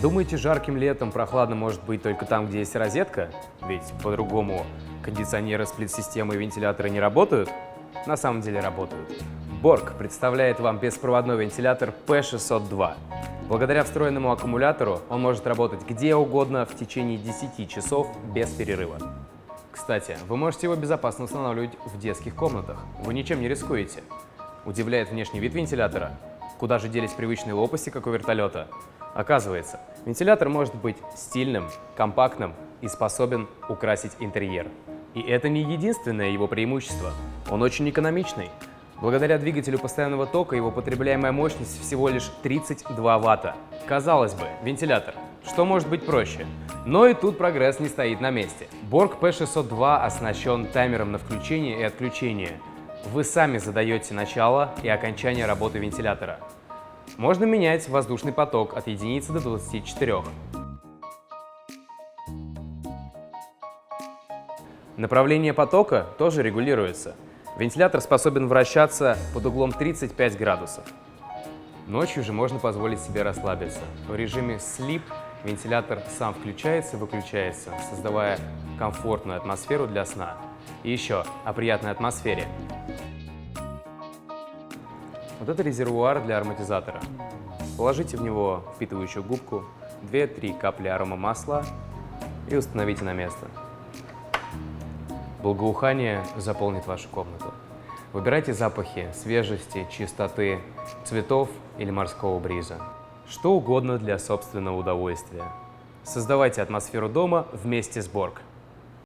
Думаете, жарким летом прохладно может быть только там, где есть розетка? Ведь по-другому кондиционеры, сплит-системы и вентиляторы не работают? На самом деле работают. Borg представляет вам беспроводной вентилятор P602. Благодаря встроенному аккумулятору он может работать где угодно в течение 10 часов без перерыва. Кстати, вы можете его безопасно устанавливать в детских комнатах. Вы ничем не рискуете. Удивляет внешний вид вентилятора. Куда же делись привычные лопасти, как у вертолета? Оказывается, вентилятор может быть стильным, компактным и способен украсить интерьер. И это не единственное его преимущество. Он очень экономичный. Благодаря двигателю постоянного тока его потребляемая мощность всего лишь 32 Ватта. Казалось бы, вентилятор. Что может быть проще? Но и тут прогресс не стоит на месте. Borg P602 оснащен таймером на включение и отключение. Вы сами задаете начало и окончание работы вентилятора. Можно менять воздушный поток от единицы до 24. Направление потока тоже регулируется. Вентилятор способен вращаться под углом 35 градусов. Ночью же можно позволить себе расслабиться. В режиме Sleep вентилятор сам включается и выключается, создавая комфортную атмосферу для сна. И еще о приятной атмосфере. Вот это резервуар для ароматизатора. Положите в него впитывающую губку, 2-3 капли аромамасла и установите на место. Благоухание заполнит вашу комнату. Выбирайте запахи свежести, чистоты, цветов или морского бриза. Что угодно для собственного удовольствия. Создавайте атмосферу дома вместе с Borg.